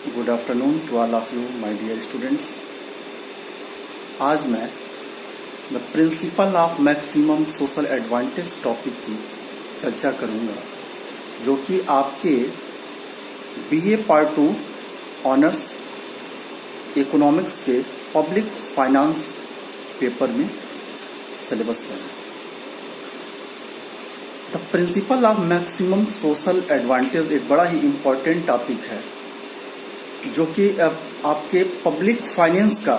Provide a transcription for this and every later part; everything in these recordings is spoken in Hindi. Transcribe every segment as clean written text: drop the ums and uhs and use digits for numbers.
Good afternoon to all of you my dear students. आज मैं the principle of maximum social advantage topic की चर्चा करूंगा, जो कि आपके बीए पार्ट 2 ऑनर्स इकोनॉमिक्स के पब्लिक फाइनेंस पेपर में सिलेबस में है। The principle of maximum social advantage एक बड़ा ही इम्पोर्टेंट टॉपिक है, जो कि आपके पब्लिक फाइनेंस का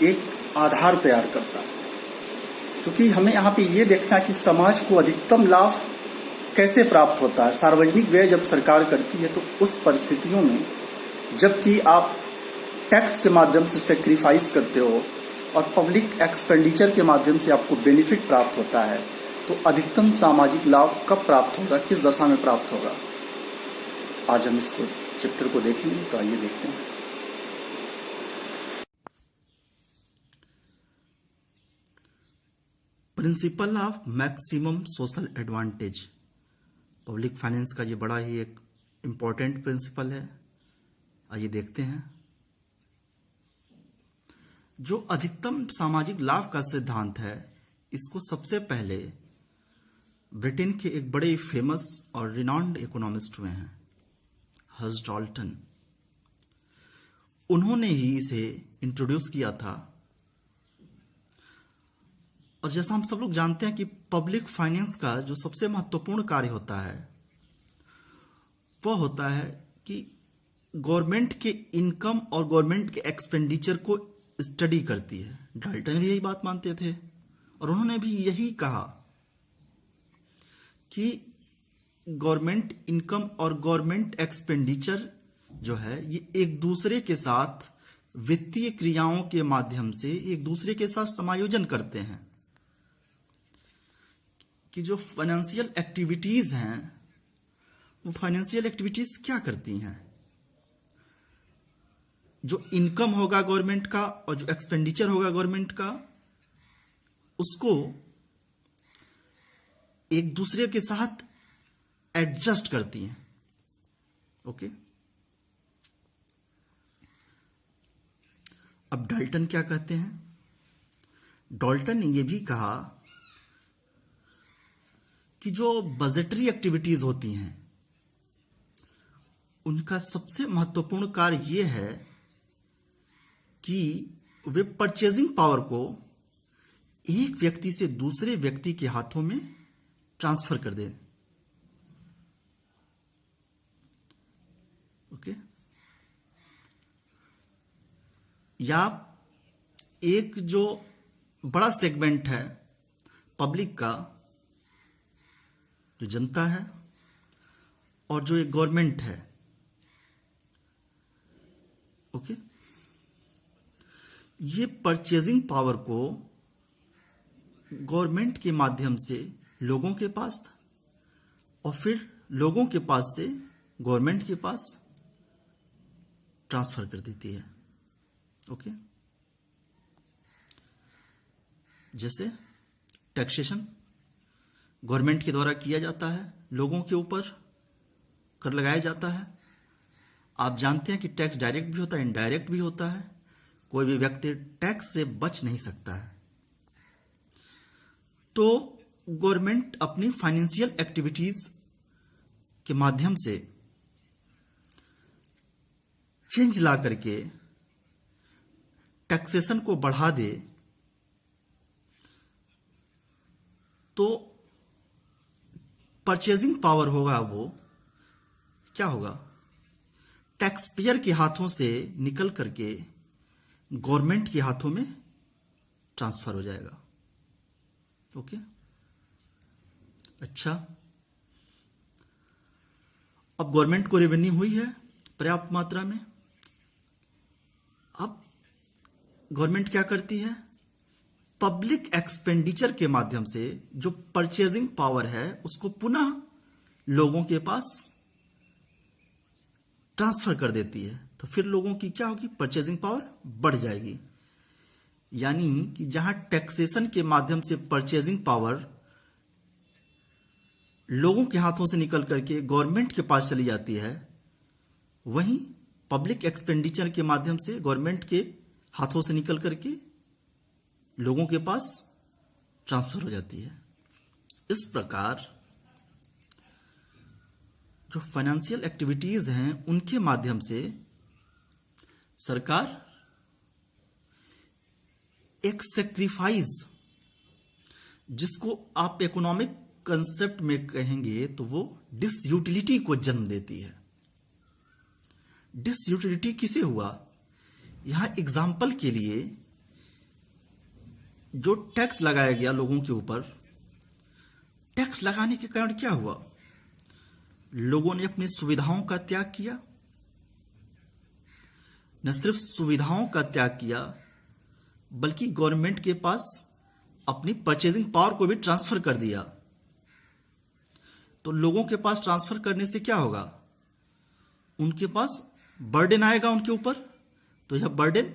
एक आधार तैयार करता है। क्योंकि हमें यहाँ पे ये देखना है कि समाज को अधिकतम लाभ कैसे प्राप्त होता है। सार्वजनिक व्यय जब सरकार करती है तो उस परिस्थितियों में जबकि आप टैक्स के माध्यम से सेक्रीफाइस करते हो और पब्लिक एक्सपेंडिचर के माध्यम से आपको बेनिफिट प्राप्त होता है, तो अधिकतम सामाजिक लाभ कब प्राप्त होगा, किस दशा में प्राप्त होगा, आज हम इसको चैप्टर को देखेंगे। तो आइए देखते हैं। Principal of maximum social advantage public finance का ये बड़ा ही एक इंपॉर्टेंट प्रिंसिपल है। आइए देखते हैं। जो अधिकतम सामाजिक लाभ का सिद्धांत है, इसको सबसे पहले ब्रिटेन के एक बड़े फेमस और रिनाउंड इकोनॉमिस्ट हुए हैं, हर्स्ट डाल्टन। उन्होंने ही इसे इंट्रोड्यूस किया था। और जैसा हम सब लोग जानते हैं कि पब्लिक फाइनेंस का जो सबसे महत्वपूर्ण कार्य होता है वह होता है कि गवर्नमेंट के इनकम और गवर्नमेंट के एक्सपेंडिचर को स्टडी करती है। डाल्टन भी यही बात मानते थे और उन्होंने भी यही कहा कि गवर्नमेंट इनकम और गवर्नमेंट एक्सपेंडिचर जो है ये एक दूसरे के साथ वित्तीय क्रियाओं के माध्यम से एक दूसरे के साथ समायोजन करते हैं। कि जो फाइनेंशियल एक्टिविटीज हैं वो फाइनेंशियल एक्टिविटीज क्या करती हैं, जो इनकम होगा गवर्नमेंट का और जो एक्सपेंडिचर होगा गवर्नमेंट का, उसको एक दूसरे के साथ एडजस्ट करती हैं। ओके, अब डाल्टन क्या कहते हैं? डाल्टन ने यह भी कहा कि जो बजटरी एक्टिविटीज होती हैं उनका सबसे महत्वपूर्ण कार्य यह है कि वे परचेजिंग पावर को एक व्यक्ति से दूसरे व्यक्ति के हाथों में ट्रांसफर कर दे। ओके, या एक जो बड़ा सेगमेंट है पब्लिक का, जो जनता है, और जो एक गवर्नमेंट है, ओके, ये परचेजिंग पावर को गवर्नमेंट के माध्यम से लोगों के पास और फिर लोगों के पास से गवर्नमेंट के पास ट्रांसफर कर देती है। ओके, जैसे टैक्सेशन गवर्नमेंट के द्वारा किया जाता है, लोगों के ऊपर कर लगाया जाता है। आप जानते हैं कि टैक्स डायरेक्ट भी होता है, इनडायरेक्ट भी होता है। कोई भी व्यक्ति टैक्स से बच नहीं सकता है। तो गवर्नमेंट अपनी फाइनेंशियल एक्टिविटीज के माध्यम से चेंज ला करके टैक्सेशन को बढ़ा दे तो परचेजिंग पावर होगा, वो क्या होगा, टैक्स पेयर के हाथों से निकल करके गवर्नमेंट के हाथों में ट्रांसफर हो जाएगा। ओके, अच्छा, अब गवर्नमेंट को रेवेन्यू हुई है पर्याप्त मात्रा में। अब गवर्नमेंट क्या करती है? पब्लिक एक्सपेंडिचर के माध्यम से जो परचेजिंग पावर है उसको पुनः लोगों के पास ट्रांसफर कर देती है। तो फिर लोगों की क्या होगी? परचेजिंग पावर बढ़ जाएगी। यानी कि जहां टैक्सेशन के माध्यम से परचेजिंग पावर लोगों के हाथों से निकल करके गवर्नमेंट के पास चली जाती है, वहीं पब्लिक एक्सपेंडिचर के माध्यम से गवर्नमेंट के हाथों से निकल करके लोगों के पास ट्रांसफर हो जाती है। इस प्रकार जो फाइनेंशियल एक्टिविटीज हैं उनके माध्यम से सरकार एक सेक्रीफाइस, जिसको आप इकोनॉमिक कंसेप्ट में कहेंगे तो वो डिसयूटिलिटी को जन्म देती है। डिसयूटिलिटी किसे हुआ? यहां एग्जाम्पल के लिए जो टैक्स लगाया गया लोगों के ऊपर, टैक्स लगाने के कारण क्या हुआ? लोगों ने अपनी सुविधाओं का त्याग किया। न सिर्फ सुविधाओं का त्याग किया बल्कि गवर्नमेंट के पास अपनी परचेजिंग पावर को भी ट्रांसफर कर दिया। तो लोगों के पास ट्रांसफर करने से क्या होगा? उनके पास बर्डन आएगा उनके ऊपर, तो यह बर्डन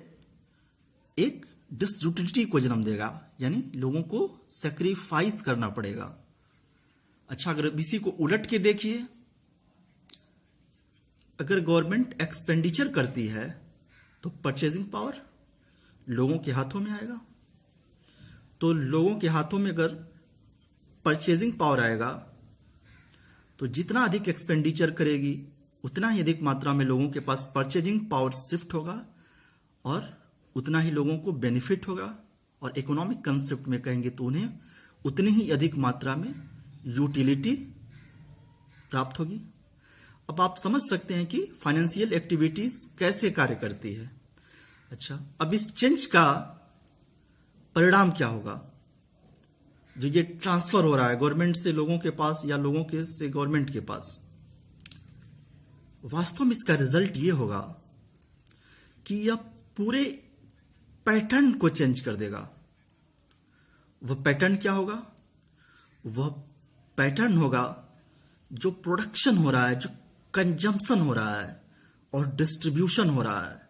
एक डिसयूटिलिटी को जन्म देगा, यानी लोगों को सैक्रिफाइस करना पड़ेगा। अच्छा, अगर इसी को उलट के देखिए, अगर गवर्नमेंट एक्सपेंडिचर करती है तो परचेजिंग पावर लोगों के हाथों में आएगा। तो लोगों के हाथों में अगर परचेजिंग पावर आएगा तो जितना अधिक एक्सपेंडिचर करेगी उतना ही अधिक मात्रा में लोगों के पास परचेजिंग पावर शिफ्ट होगा और उतना ही लोगों को बेनिफिट होगा, और इकोनॉमिक कंसेप्ट में कहेंगे तो उन्हें उतनी ही अधिक मात्रा में यूटिलिटी प्राप्त होगी। अब आप समझ सकते हैं कि फाइनेंशियल एक्टिविटीज कैसे कार्य करती है। अच्छा, अब इस चेंज का परिणाम क्या होगा? जो ये ट्रांसफर हो रहा है गवर्नमेंट से लोगों के पास या लोगों के से गवर्नमेंट के पास, वास्तव में इसका रिजल्ट ये होगा कि यह पूरे पैटर्न को चेंज कर देगा। वह पैटर्न क्या होगा? वह पैटर्न होगा जो प्रोडक्शन हो रहा है, जो कंजम्पशन हो रहा है और डिस्ट्रीब्यूशन हो रहा है।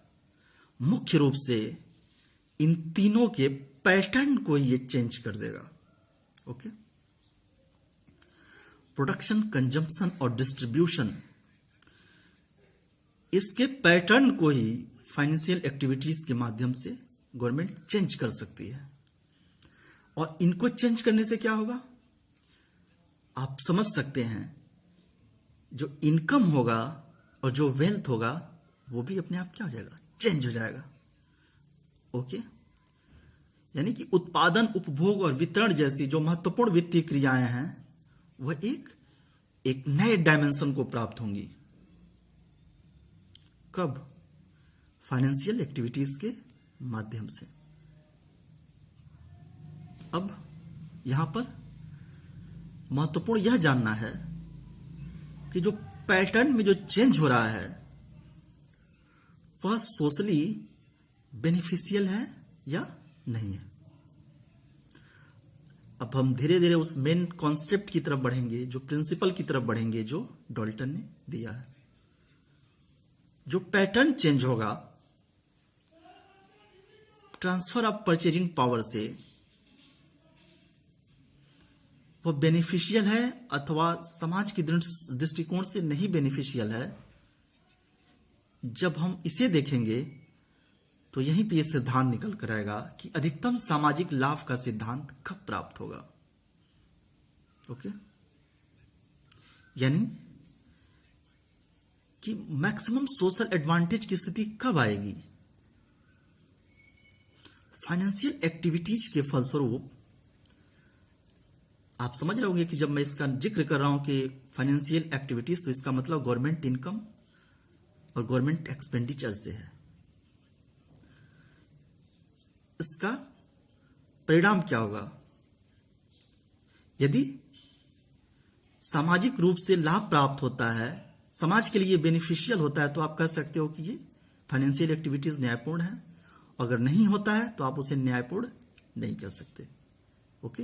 मुख्य रूप से इन तीनों के पैटर्न को ये चेंज कर देगा। ओके, प्रोडक्शन, कंजम्पशन और डिस्ट्रीब्यूशन, इसके पैटर्न को ही फाइनेंशियल एक्टिविटीज के माध्यम से गवर्नमेंट चेंज कर सकती है। और इनको चेंज करने से क्या होगा? आप समझ सकते हैं, जो इनकम होगा और जो वेल्थ होगा वो भी अपने आप क्या हो जाएगा? चेंज हो जाएगा। ओके, यानी कि उत्पादन, उपभोग और वितरण जैसी जो महत्वपूर्ण वित्तीय क्रियाएं हैं वह एक नए डायमेंशन को प्राप्त होंगी। कब? फाइनेंशियल एक्टिविटीज के माध्यम से। अब यहां पर महत्वपूर्ण यह जानना है कि जो पैटर्न में जो चेंज हो रहा है वह सोशली बेनिफिशियल है या नहीं है। अब हम धीरे धीरे उस मेन कॉन्सेप्ट की तरफ बढ़ेंगे, जो प्रिंसिपल की तरफ बढ़ेंगे जो डॉल्टन ने दिया है। जो पैटर्न चेंज होगा ट्रांसफर ऑफ परचेजिंग पावर से, वह बेनिफिशियल है अथवा समाज की दृष्टिकोण से नहीं बेनिफिशियल है। जब हम इसे देखेंगे तो यहीं पे यह सिद्धांत निकल कर आएगा कि अधिकतम सामाजिक लाभ का सिद्धांत कब प्राप्त होगा। ओके, यानी कि मैक्सिमम सोशल एडवांटेज की स्थिति कब आएगी? फाइनेंशियल एक्टिविटीज के फलस्वरूप आप समझ रहे होंगे कि जब मैं इसका जिक्र कर रहा हूं कि फाइनेंशियल एक्टिविटीज, तो इसका मतलब गवर्नमेंट इनकम और गवर्नमेंट एक्सपेंडिचर से है। इसका परिणाम क्या होगा? यदि सामाजिक रूप से लाभ प्राप्त होता है, समाज के लिए बेनिफिशियल होता है, तो आप कह सकते हो कि ये फाइनेंशियल एक्टिविटीज न्यायपूर्ण है। अगर नहीं होता है तो आप उसे न्यायपूर्ण नहीं कह सकते। ओके,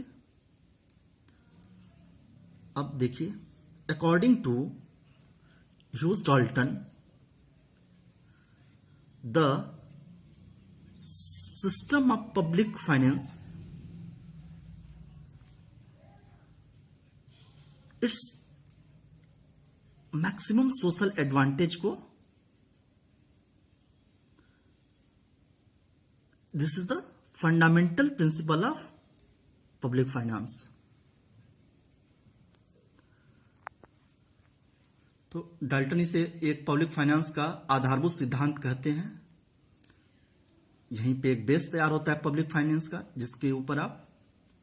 अब देखिए, according to Hugh Dalton, the system of public finance its maximum social advantage को this is the fundamental principle of public finance. तो डाल्टन इसे एक पब्लिक फाइनेंस का आधारभूत सिद्धांत कहते हैं। यहीं पे एक बेस तैयार होता है पब्लिक फाइनेंस का, जिसके ऊपर आप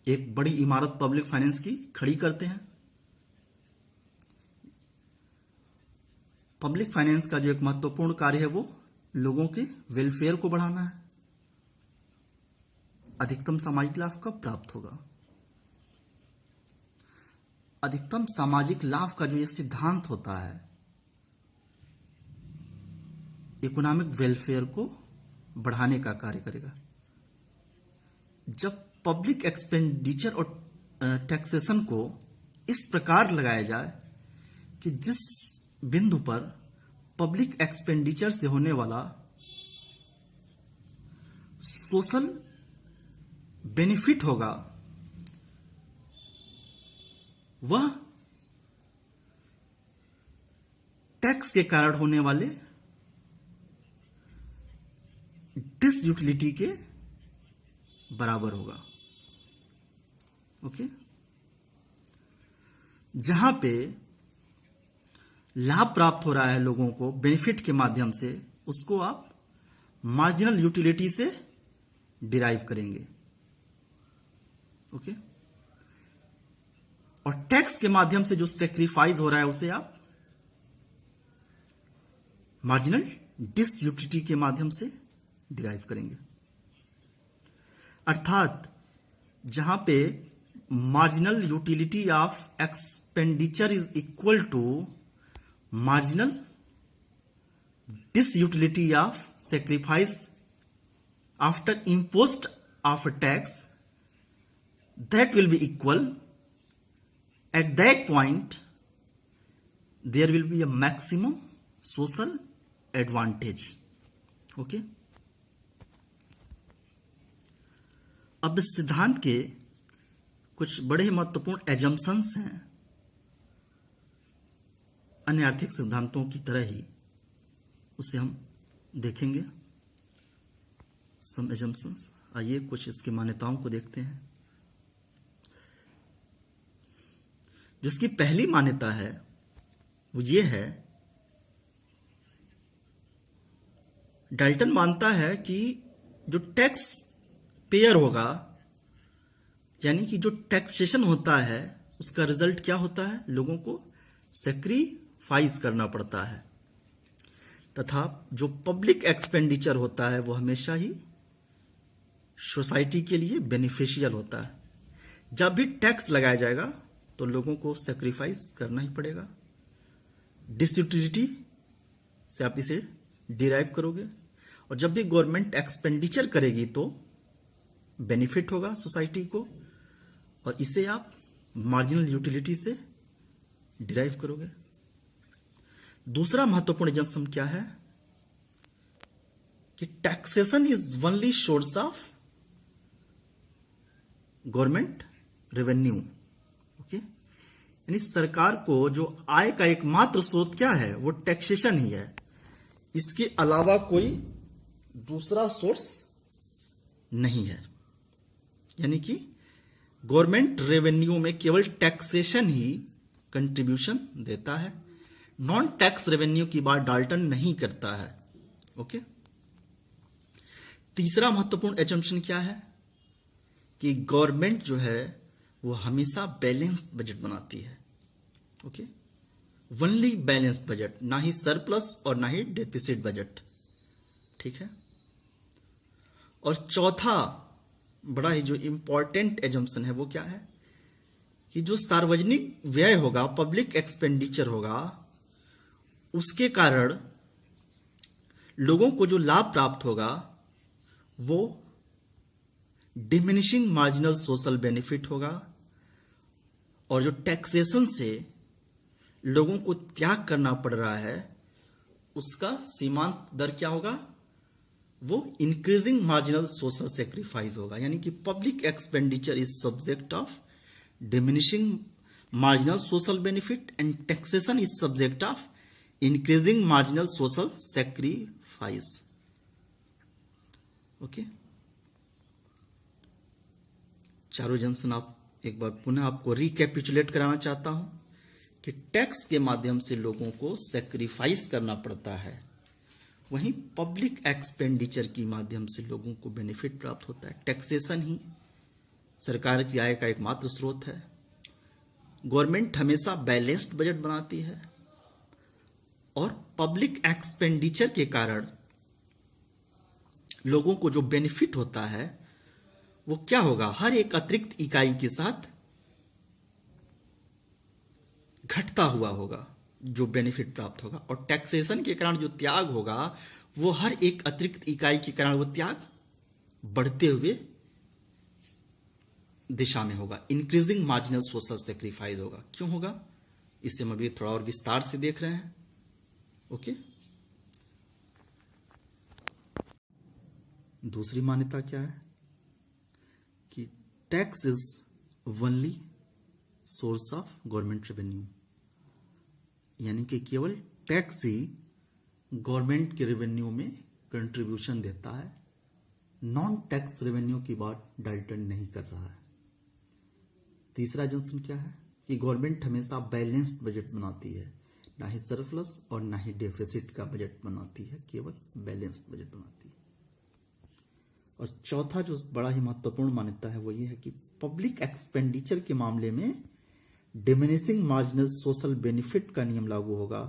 एक बड़ी इमारत पब्लिक फाइनेंस की खड़ी करते हैं। पब्लिक फाइनेंस का जो एक महत्वपूर्ण कार्य है वो लोगों के वेलफेयर को बढ़ाना है। अधिकतम सामाजिक लाभ कब प्राप्त होगा? अधिकतम सामाजिक लाभ का जो ये सिद्धांत होता है, इकोनॉमिक वेलफेयर को बढ़ाने का कार्य करेगा। जब पब्लिक एक्सपेंडिचर और टैक्सेशन को इस प्रकार लगाया जाए कि जिस बिंदु पर पब्लिक एक्सपेंडिचर से होने वाला सोशल बेनिफिट होगा, वह टैक्स के कारण होने वाले डिसयूटिलिटी के बराबर होगा। ओके, जहां पे लाभ प्राप्त हो रहा है लोगों को बेनिफिट के माध्यम से, उसको आप मार्जिनल यूटिलिटी से डिराइव करेंगे। ओके, और टैक्स के माध्यम से जो सेक्रीफाइस हो रहा है उसे आप मार्जिनल डिसयूटिलिटी के माध्यम से डिराइव करेंगे। अर्थात जहां पे marginal utility of expenditure is equal to marginal disutility of sacrifice after imposed of a tax, that will be equal. At that point there will be a maximum social advantage. Okay, अब इस सिद्धांत के कुछ बड़े ही महत्वपूर्ण एजम्पशंस हैं, अन्य आर्थिक सिद्धांतों की तरह ही उसे हम देखेंगे। सम एजम्पशंस, आइए कुछ इसकी मान्यताओं को देखते हैं। जिसकी पहली मान्यता है वो ये है, डाल्टन मानता है कि जो टैक्स पेयर होगा, यानी कि जो टैक्सेशन होता है, उसका रिजल्ट क्या होता है? लोगों को सैक्रिफाइस करना पड़ता है, तथा जो पब्लिक एक्सपेंडिचर होता है वो हमेशा ही सोसाइटी के लिए बेनिफिशियल होता है। जब भी टैक्स लगाया जाएगा तो लोगों को सैक्रिफाइस करना ही पड़ेगा। डिसयूटिलिटी से आप इसे डिराइव करोगे, और जब भी गवर्नमेंट एक्सपेंडिचर करेगी तो बेनिफिट होगा सोसाइटी को, और इसे आप मार्जिनल यूटिलिटी से डिराइव करोगे। दूसरा महत्वपूर्ण एजम्पशन क्या है कि taxation is only source of government revenue. Okay, यानी सरकार को जो आय का एकमात्र स्रोत क्या है? वो टैक्सेशन ही है। इसके अलावा कोई दूसरा सोर्स नहीं है। यानी कि गवर्नमेंट रेवेन्यू में केवल टैक्सेशन ही कंट्रीब्यूशन देता है, नॉन टैक्स रेवेन्यू की बात डाल्टन नहीं करता है। ओके, तीसरा महत्वपूर्ण एजम्पशन क्या है कि गवर्नमेंट जो है वो हमेशा बैलेंस्ड बजट बनाती है। ओके, ओनली बैलेंस्ड बजट, ना ही सरप्लस और ना ही डेफिसिट बजट। ठीक है, और चौथा बड़ा ही जो इंपॉर्टेंट एजम्पशन है वो क्या है कि जो सार्वजनिक व्यय होगा, पब्लिक एक्सपेंडिचर होगा, उसके कारण लोगों को जो लाभ प्राप्त होगा वो डिमिनिशिंग मार्जिनल सोशल बेनिफिट होगा, और जो टैक्सेशन से लोगों को त्याग करना पड़ रहा है उसका सीमांत दर क्या होगा? वो इंक्रीजिंग मार्जिनल सोशल सेक्रीफाइस होगा। यानी कि public expenditure is subject of diminishing marginal social benefit and taxation is subject of increasing marginal social sacrifice. Okay, चारों जंक्शन आप एक बार पुनः आपको रिकैपिचुलेट कराना चाहता हूं कि टैक्स के माध्यम से लोगों को सेक्रीफाइस करना पड़ता है, वहीं पब्लिक एक्सपेंडिचर के माध्यम से लोगों को बेनिफिट प्राप्त होता है। टैक्सेशन ही सरकार की आय का एकमात्र स्रोत है। गवर्नमेंट हमेशा बैलेंस्ड बजट बनाती है और पब्लिक एक्सपेंडिचर के कारण लोगों को जो बेनिफिट होता है वो क्या होगा, हर एक अतिरिक्त इकाई के साथ घटता हुआ होगा जो बेनिफिट प्राप्त होगा, और टैक्सेशन के कारण जो त्याग होगा वो हर एक अतिरिक्त इकाई के कारण वो त्याग बढ़ते हुए दिशा में होगा। इंक्रीजिंग मार्जिनल सोशल सेक्रीफाइस होगा। क्यों होगा, इसे हम अभी थोड़ा और विस्तार से देख रहे हैं। ओके, दूसरी मान्यता क्या है कि tax is only source of government revenue, यानी कि केवल टैक्स ही गवर्नमेंट के रेवेन्यू में कंट्रीब्यूशन देता है। नॉन टैक्स रेवेन्यू की बात डाल्टन नहीं कर रहा है। तीसरा जंक्शन क्या है कि गवर्नमेंट हमेशा बैलेंस्ड बजट बनाती है, ना ही सरप्लस और ना ही डेफिसिट का बजट बनाती है, केवल बैलेंस्ड बजट बनाती है। और चौथा जो बड़ा ही महत्वपूर्ण मान्यता है वो ये है कि पब्लिक एक्सपेंडिचर के मामले में डिमिनिशिंग मार्जिनल सोशल बेनिफिट का नियम लागू होगा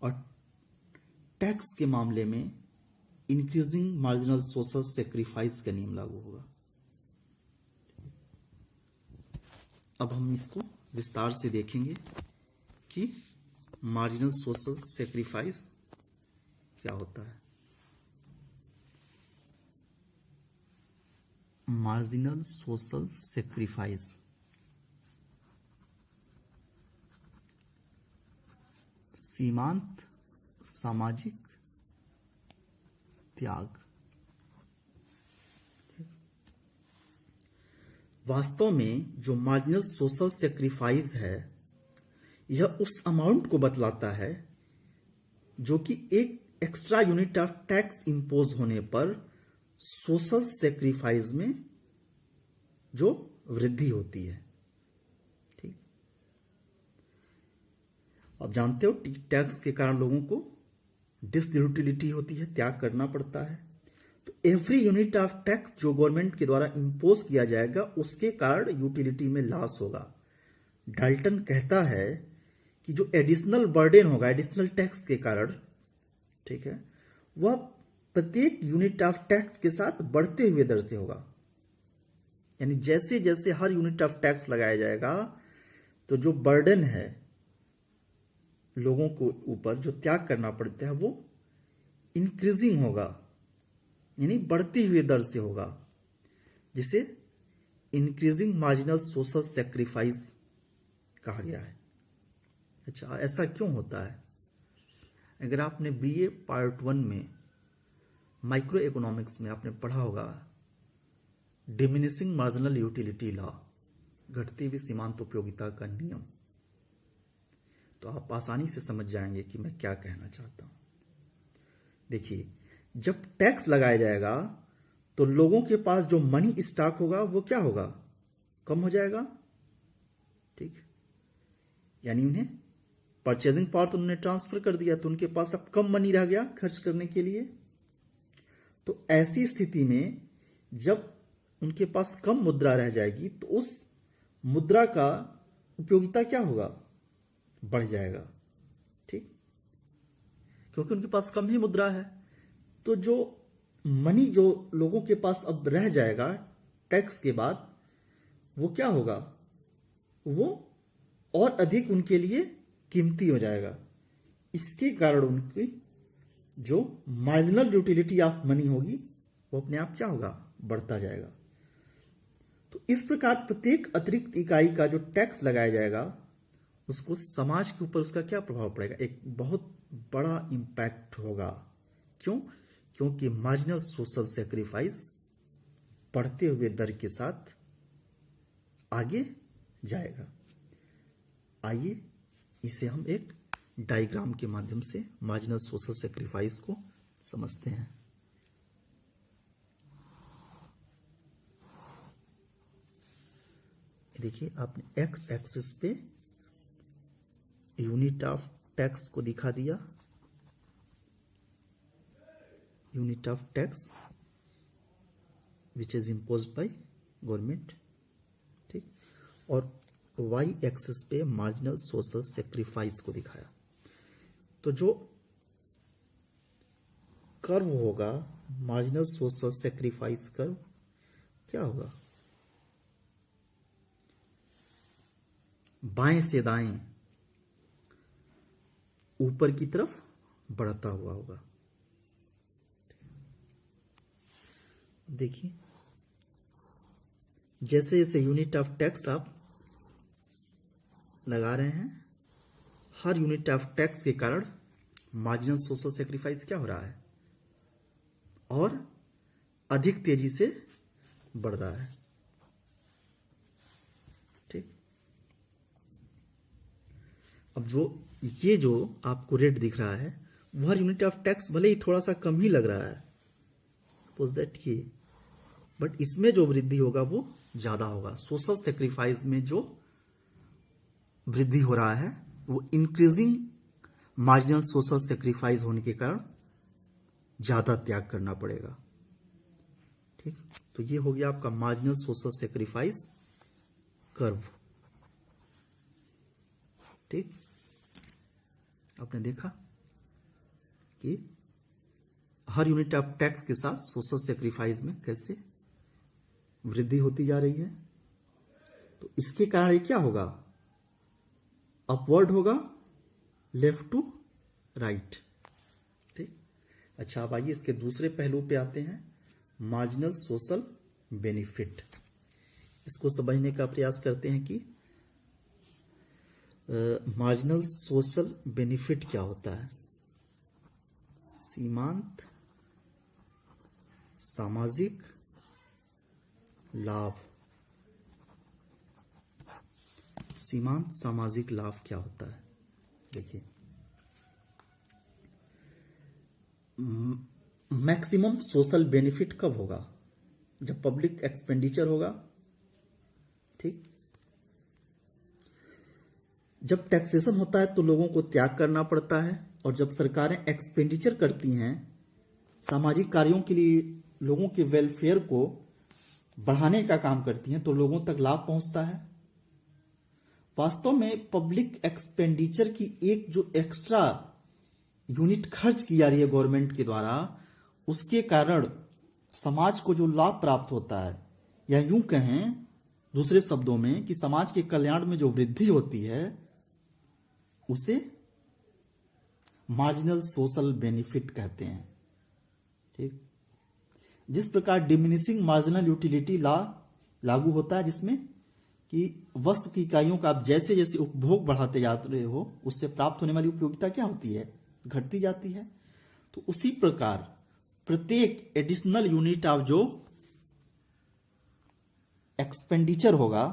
और टैक्स के मामले में इंक्रीजिंग मार्जिनल सोशल सेक्रीफाइस का नियम लागू होगा। अब हम इसको विस्तार से देखेंगे कि मार्जिनल सोशल सेक्रीफाइस क्या होता है। मार्जिनल सोशल सेक्रीफाइस सीमांत सामाजिक त्याग। वास्तव में जो मार्जिनल सोशल सेक्रीफाइस है यह उस अमाउंट को बतलाता है जो कि एक extra unit of tax impose होने पर सोशल सेक्रीफाइस में जो वृद्धि होती है। ठीक, आप जानते हो टैक्स के कारण लोगों को डिसयूटिलिटी होती है, त्याग करना पड़ता है। तो एवरी यूनिट ऑफ टैक्स जो गवर्नमेंट के द्वारा इंपोज किया जाएगा उसके कारण यूटिलिटी में लॉस होगा। डाल्टन कहता है कि जो एडिशनल बर्डन होगा एडिशनल टैक्स के कारण, ठीक है, वह प्रत्येक यूनिट ऑफ टैक्स के साथ बढ़ते हुए दर से होगा। यानी जैसे जैसे हर यूनिट ऑफ टैक्स लगाया जाएगा तो जो बर्डन है लोगों को ऊपर जो त्याग करना पड़ता है वो इंक्रीजिंग होगा, यानी बढ़ती हुई दर से होगा, जिसे इंक्रीजिंग मार्जिनल सोशल सेक्रीफाइस कहा गया है। अच्छा, ऐसा क्यों होता है? अगर आपने बीए पार्ट 1 में माइक्रो इकोनॉमिक्स में आपने पढ़ा होगा डिमिनिशिंग मार्जिनल यूटिलिटी लॉ, घटती हुई सीमांत उपयोगिता का नियम, तो आप आसानी से समझ जाएंगे कि मैं क्या कहना चाहता हूं। देखिए, जब टैक्स लगाया जाएगा तो लोगों के पास जो मनी स्टॉक होगा वो क्या होगा, कम हो जाएगा। ठीक, यानी उन्हें परचेजिंग पावर तो उन्होंने ट्रांसफर कर दिया तो उनके पास अब कम मनी रह गया खर्च करने के लिए। तो ऐसी स्थिति में जब उनके पास कम मुद्रा रह जाएगी तो उस मुद्रा का उपयोगिता क्या होगा, बढ़ जाएगा। ठीक, क्योंकि उनके पास कम ही मुद्रा है। तो जो मनी जो लोगों के पास अब रह जाएगा टैक्स के बाद वो क्या होगा, वो और अधिक उनके लिए कीमती हो जाएगा। इसके कारण उनकी जो मार्जिनल यूटिलिटी ऑफ मनी होगी वो अपने आप क्या होगा, बढ़ता जाएगा। तो इस प्रकार प्रत्येक अतिरिक्त इकाई का जो टैक्स लगाया जाएगा उसको समाज के ऊपर उसका क्या प्रभाव पड़ेगा, एक बहुत बड़ा इंपैक्ट होगा। क्यों? क्योंकि मार्जिनल सोशल सेक्रीफाइस बढ़ते हुए दर के साथ आगे जाएगा। आइए इसे हम एक डायग्राम के माध्यम से मार्जिनल सोशल सेक्रीफाइस को समझते हैं। देखिए आपने एक्स एक्सिस पे यूनिट ऑफ टैक्स को दिखा दिया, unit of tax which is imposed by government, ठीक। और वाई एक्सिस पे मार्जिनल सोशल सेक्रीफाइस को दिखाया। तो जो कर्व होगा मार्जिनल सोशल सेक्रीफाइस कर्व क्या होगा, बाएं से दाएं ऊपर की तरफ बढ़ता हुआ होगा। देखिए जैसे जैसे यूनिट ऑफ टैक्स आप लगा रहे हैं, हर यूनिट ऑफ टैक्स के कारण मार्जिनल सोशल सेक्रीफाइस क्या हो रहा है और अधिक तेजी से बढ़ रहा है, ठीक। अब ये जो आपको रेट दिख रहा है वो हर यूनिट ऑफ टैक्स भले ही थोड़ा सा कम ही लग रहा है, सपोज दैट ये, बट इसमें जो वृद्धि होगा वो ज्यादा होगा। सोशल सेक्रीफाइस में जो वृद्धि हो रहा है वो इंक्रीजिंग मार्जिनल सोशल सेक्रीफाइस होने के कारण ज्यादा त्याग करना पड़ेगा, ठीक। तो ये हो गया आपका मार्जिनल सोशल सेक्रीफाइस कर्व, ठीक। आपने देखा कि हर यूनिट ऑफ टैक्स के साथ सोशल सेक्रीफाइस में कैसे वृद्धि होती जा रही है। तो इसके कारण ये क्या होगा, अपवर्ड होगा, लेफ्ट टू राइट, ठीक। अच्छा अब आइए इसके दूसरे पहलू पे आते हैं, मार्जिनल सोशल बेनिफिट। इसको समझने का प्रयास करते हैं कि मार्जिनल सोशल बेनिफिट क्या होता है। सीमांत सामाजिक लाभ, सीमांत सामाजिक लाभ क्या होता है। देखिए मैक्सिमम सोशल बेनिफिट कब होगा, जब पब्लिक एक्सपेंडिचर होगा, ठीक। जब टैक्सेशन होता है तो लोगों को त्याग करना पड़ता है, और जब सरकारें एक्सपेंडिचर करती हैं सामाजिक कार्यों के लिए, लोगों के वेलफेयर को बढ़ाने का काम करती हैं, तो लोगों तक लाभ पहुंचता है। वास्तव में पब्लिक एक्सपेंडिचर की एक जो एक्स्ट्रा यूनिट खर्च की जा रही है गवर्नमेंट के द्वारा, उसके कारण समाज को जो लाभ प्राप्त होता है, या यूं कहें दूसरे शब्दों में कि समाज के कल्याण में जो वृद्धि होती है उसे मार्जिनल सोशल बेनिफिट कहते हैं, ठीक। जिस प्रकार डिमिनिशिंग मार्जिनल यूटिलिटी लॉ लागू होता है, जिसमें कि वस्तु की इकाइयों का आप जैसे जैसे उपभोग बढ़ाते जाते हो उससे प्राप्त होने वाली उपयोगिता क्या होती है, घटती जाती है। तो उसी प्रकार प्रत्येक एडिशनल यूनिट ऑफ जो एक्सपेंडिचर होगा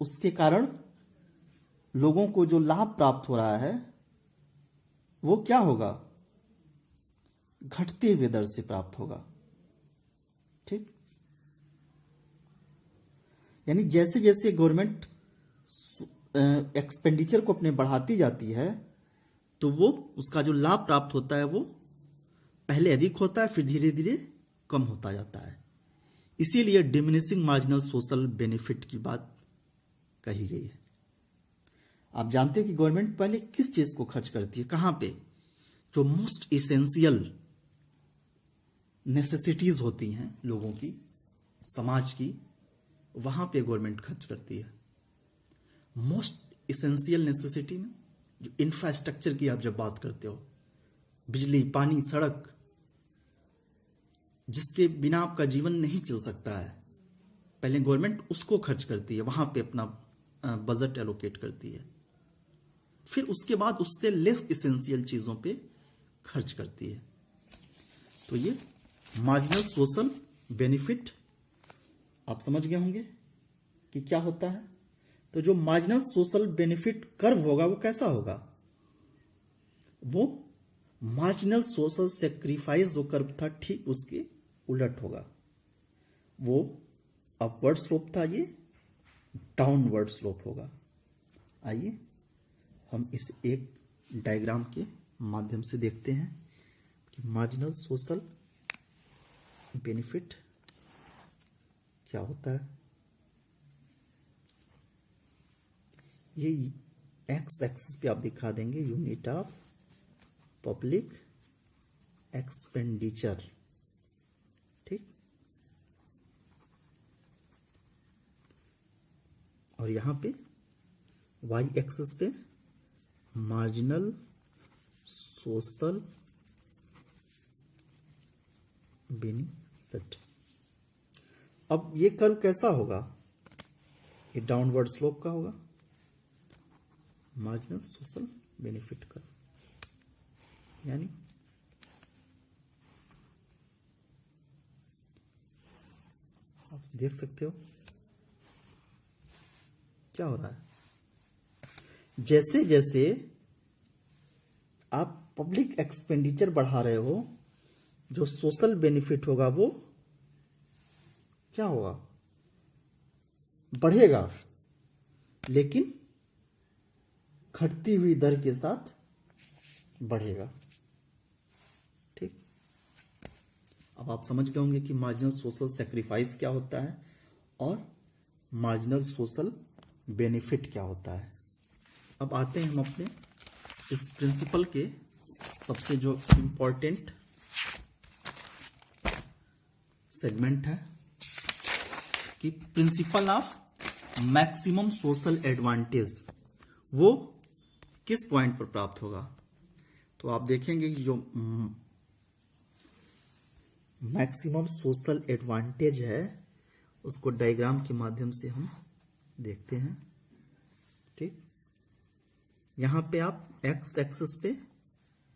उसके कारण लोगों को जो लाभ प्राप्त हो रहा है वो क्या होगा, घटते हुए दर से प्राप्त होगा, ठीक। यानी जैसे जैसे गवर्नमेंट एक्सपेंडिचर को अपने बढ़ाती जाती है तो वो उसका जो लाभ प्राप्त होता है वो पहले अधिक होता है, फिर धीरे धीरे कम होता जाता है। इसीलिए डिमिनिशिंग मार्जिनल सोशल बेनिफिट की बात कही गई है। आप जानते हैं कि गवर्नमेंट पहले किस चीज को खर्च करती है, कहां पे, जो मोस्ट इसेंशियल नेसेसिटीज होती हैं लोगों की, समाज की, वहां पे गवर्नमेंट खर्च करती है। मोस्ट इसेंशियल नेसेसिटी में जो इंफ्रास्ट्रक्चर की आप जब बात करते हो, बिजली, पानी, सड़क, जिसके बिना आपका जीवन नहीं चल सकता है, पहले गवर्नमेंट उसको खर्च करती है, वहां पे अपना बजट एलोकेट करती है। फिर उसके बाद उससे लेस इसेंशियल चीजों पे खर्च करती है। तो ये मार्जिनल सोशल बेनिफिट आप समझ गए होंगे कि क्या होता है। तो जो मार्जिनल सोशल बेनिफिट कर्व होगा वो कैसा होगा, वो मार्जिनल सोशल सेक्रीफाइस जो कर्व था ठीक उसके उलट होगा। वो अपवर्ड स्लोप था, ये डाउनवर्ड स्लोप होगा। आइए हम इस एक डायग्राम के माध्यम से देखते हैं कि मार्जिनल सोशल बेनिफिट क्या होता है। ये एक्स एक्सिस पे आप दिखा देंगे यूनिट ऑफ पब्लिक एक्सपेंडिचर, ठीक। और यहां पे वाई एक्सिस पे मार्जिनल सोशल बेनिफिट। अब ये कर्व कैसा होगा? ये डाउनवर्ड स्लोप का होगा, मार्जिनल सोशल बेनिफिट कर्व। यानी आप देख सकते हो क्या हो रहा है। जैसे जैसे आप पब्लिक एक्सपेंडिचर बढ़ा रहे हो, जो सोशल बेनिफिट होगा वो क्या होगा? बढ़ेगा, लेकिन घटती हुई दर के साथ बढ़ेगा, ठीक। अब आप समझ गए होंगे कि मार्जिनल सोशल सैक्रिफाइस क्या होता है और मार्जिनल सोशल बेनिफिट क्या होता है। अब आते हैं हम अपने इस प्रिंसिपल के सबसे जो इंपॉर्टेंट सेगमेंट है कि principal of maximum social advantage वो किस पॉइंट पर प्राप्त होगा। तो आप देखेंगे कि जो मैक्सिमम सोशल एडवांटेज है उसको डायग्राम के माध्यम से हम देखते हैं, ठीक। यहां पे आप एक्स एक्सिस पे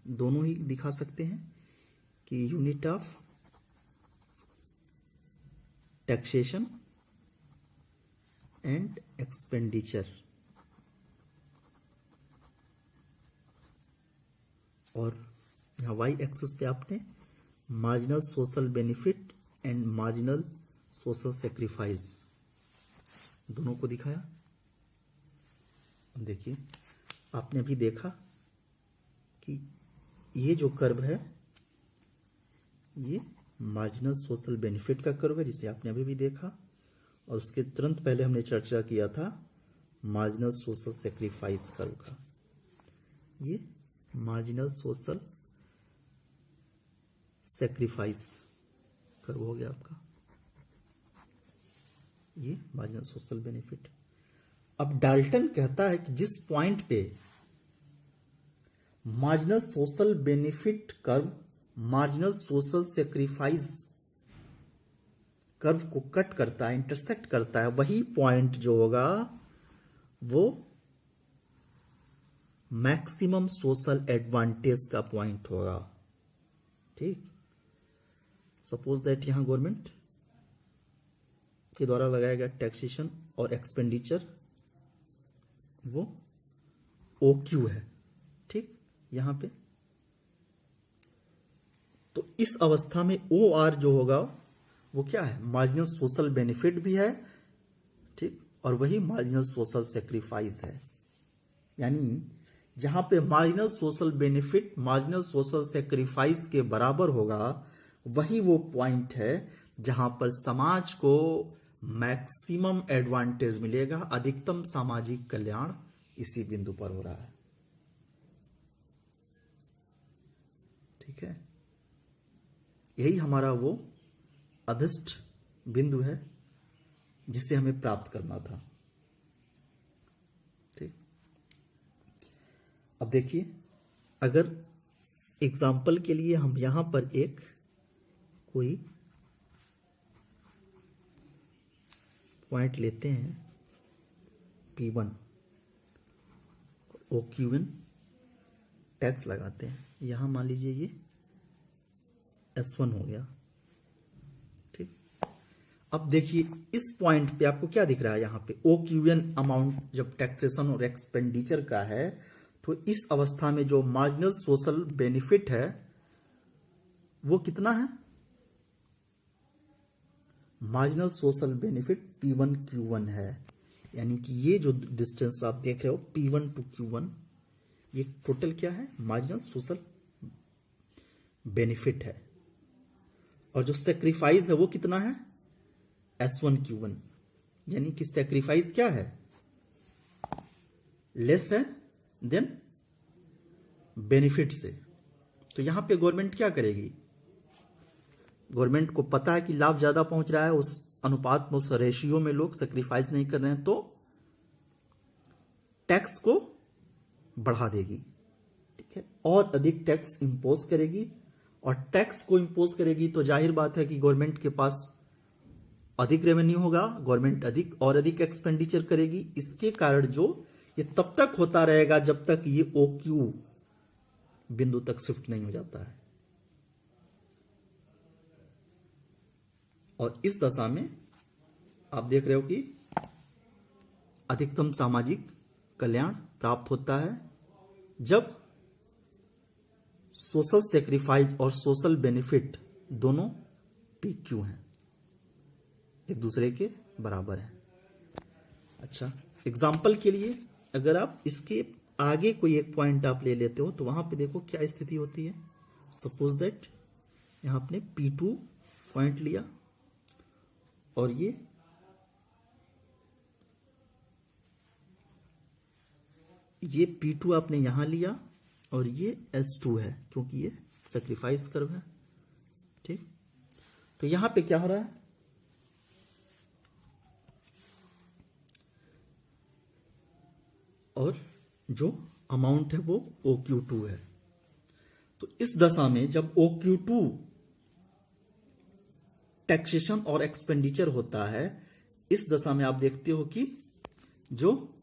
दोनों ही दिखा सकते हैं कि unit of taxation and expenditure, और यहां वाई एक्सिस पे आपने marginal social benefit and marginal social sacrifice दोनों को दिखाया। देखिए आपने अभी देखा कि ये जो कर्व है ये मार्जिनल सोशल बेनिफिट का कर्व है, जिसे आपने अभी भी देखा, और उसके तुरंत पहले हमने चर्चा किया था मार्जिनल सोशल सेक्रीफाइस कर्व का। ये मार्जिनल सोशल सेक्रीफाइस कर्व हो गया आपका, ये मार्जिनल सोशल बेनिफिट। अब डाल्टन कहता है कि जिस पॉइंट पे marginal social benefit curve marginal social sacrifice curve को कट करता है, इंटरसेक्ट करता है, वही पॉइंट जो होगा वो मैक्सिमम सोशल एडवांटेज का पॉइंट होगा, ठीक। सपोज दैट यहां गवर्नमेंट के द्वारा लगाया गया टैक्सेशन और एक्सपेंडिचर वो OQ है, ठीक। यहां पे तो इस अवस्था में OR जो होगा वो क्या है? मार्जिनल सोशल बेनिफिट भी है, ठीक, और वही मार्जिनल सोशल सेक्रीफाइस है। यानी जहां पे marginal social benefit marginal social sacrifice के बराबर होगा वही वो पॉइंट है जहां पर समाज को मैक्सिमम एडवांटेज मिलेगा, अधिकतम सामाजिक कल्याण इसी बिंदु पर हो रहा है, ठीक है। यही हमारा वो अभिष्ट बिंदु है जिसे हमें प्राप्त करना था, ठीक। अब देखिए अगर एग्जाम्पल के लिए हम यहां पर एक कोई पॉइंट लेते हैं P1 OQN टैक्स लगाते हैं, यहां मान लीजिए ये S1 हो गया, ठीक। अब देखिए इस पॉइंट पे आपको क्या दिख रहा है? यहां पे OQN अमाउंट जब टैक्सेशन और एक्सपेंडिचर का है तो इस अवस्था में जो मार्जिनल सोशल बेनिफिट है वो कितना है? Marginal social benefit P1 Q1 है, यानी कि ये जो डिस्टेंस आप देख रहे हो P1 टू Q1, ये टोटल क्या है, मार्जिनल सोशल बेनिफिट है। और जो सेक्रीफाइस है वो कितना है, S1 Q1, यानी कि सेक्रीफाइस क्या है, लेस है देन बेनिफिट से। तो यहां पे गवर्नमेंट क्या करेगी, गवर्नमेंट को पता है कि लाभ ज्यादा पहुंच रहा है, उस अनुपात में, उस रेशियो में लोग सेक्रीफाइस नहीं कर रहे हैं, तो टैक्स को बढ़ा देगी, ठीक है, और अधिक टैक्स इंपोज करेगी। और टैक्स को इंपोज करेगी तो जाहिर बात है कि गवर्नमेंट के पास अधिक रेवेन्यू होगा, गवर्नमेंट अधिक एक्सपेंडिचर करेगी। इसके कारण जो ये तब तक होता रहेगा जब तक ये OQ बिंदु तक शिफ्ट नहीं हो जाता है। और इस दशा में आप देख रहे हो कि अधिकतम सामाजिक कल्याण प्राप्त होता है जब सोशल सेक्रीफाइस और सोशल बेनिफिट दोनों PQ हैं, एक दूसरे के बराबर हैं। अच्छा, एग्जाम्पल के लिए अगर आप इसके आगे कोई एक पॉइंट आप ले लेते हो तो वहां पे देखो क्या स्थिति होती है। सपोज दैट यहां आपने P2 पॉइंट लिया और ये P2 आपने यहां लिया और ये S2 है, क्योंकि ये सेक्रीफाइस कर्व है, ठीक। तो यहां पे क्या हो रहा है, और जो अमाउंट है वो OQ2 है। तो इस दशा में जब OQ2 टैक्सेशन और एक्सपेंडिचर होता है, इस दशा में आप देखते हो कि जो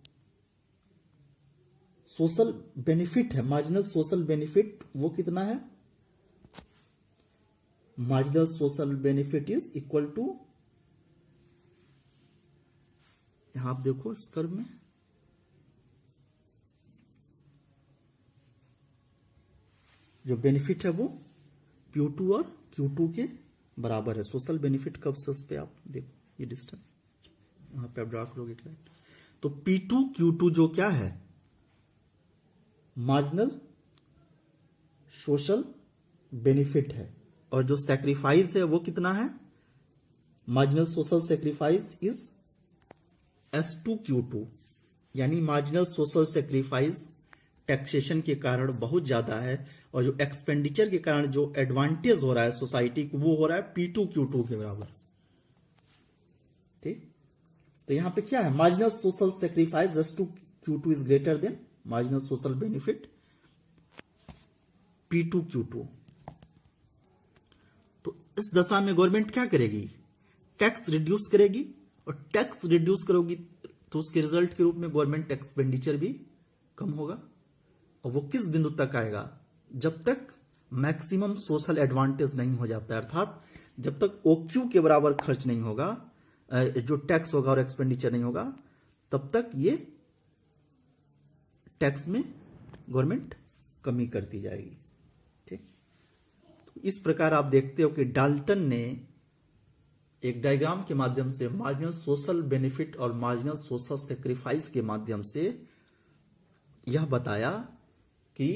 सोशल बेनिफिट है, मार्जिनल सोशल बेनिफिट, वो कितना है, marginal social benefit is equal to, यहां आप देखो इस कर्व में जो बेनिफिट है वो P2 और Q2 के बराबर है। सोशल बेनिफिट कब सेल्स पे आप देखो ये डिस्टेंस वहां पे आप ड्रा करोगे राइट। तो P2 Q2 जो क्या है, मार्जिनल सोशल बेनिफिट है, और जो सैक्रिफाइस है वो कितना है, marginal social sacrifice is S2 Q2, यानी मार्जिनल सोशल सैक्रिफाइस टैक्सेशन के कारण बहुत ज्यादा है, और जो एक्सपेंडिचर के कारण जो एडवांटेज हो रहा है सोसाइटी को वो हो रहा है P2 Q2 के बराबर, ठीक। तो यहां पे क्या है, marginal social sacrifice S2 Q2 is greater than marginal social benefit P2 Q2। तो इस दशा में गवर्नमेंट क्या करेगी, टैक्स रिड्यूस करेगी, और टैक्स रिड्यूस करोगी तो उसके रिजल्ट के रूप में गवर्नमेंट एक्सपेंडिचर भी कम होगा। और वो किस बिंदु तक आएगा, जब तक मैक्सिमम सोशल एडवांटेज नहीं हो जाता है, अर्थात जब तक OQ के बराबर खर्च नहीं होगा, जो टैक्स होगा और एक्सपेंडिचर नहीं होगा, तब तक ये टैक्स में गवर्नमेंट कमी करती जाएगी, ठीक। तो इस प्रकार आप देखते हो कि डाल्टन ने एक डायग्राम के माध्यम से मार्जिनल सोशल बेनिफिट और मार्जिनल सोशल सैक्रिफाइस के माध्यम से यह बताया कि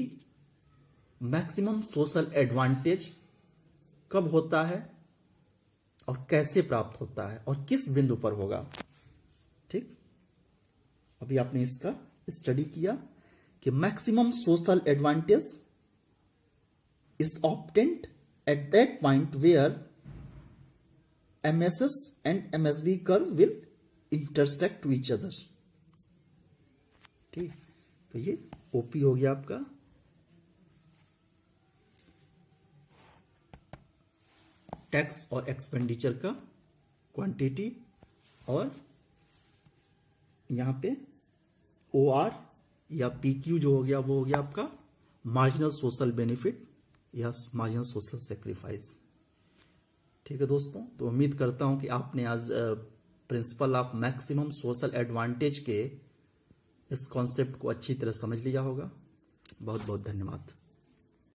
मैक्सिमम सोशल एडवांटेज कब होता है और कैसे प्राप्त होता है और किस बिंदु पर होगा, ठीक। अभी आपने इसका स्टडी किया कि maximum social advantage is obtained at that point where MSS and MSB curve will intersect to each other, ठीक। तो ये OP हो गया आपका, टैक्स और एक्सपेंडिचर का क्वांटिटी, और यहां पे OR या PQ जो हो गया वो हो गया आपका मार्जिनल सोशल बेनिफिट या मार्जिनल सोशल सैक्रिफाइस, ठीक है दोस्तों। तो उम्मीद करता हूं कि आपने आज principal of maximum social advantage के इस कॉन्सेप्ट को अच्छी तरह समझ लिया होगा। बहुत बहुत धन्यवाद।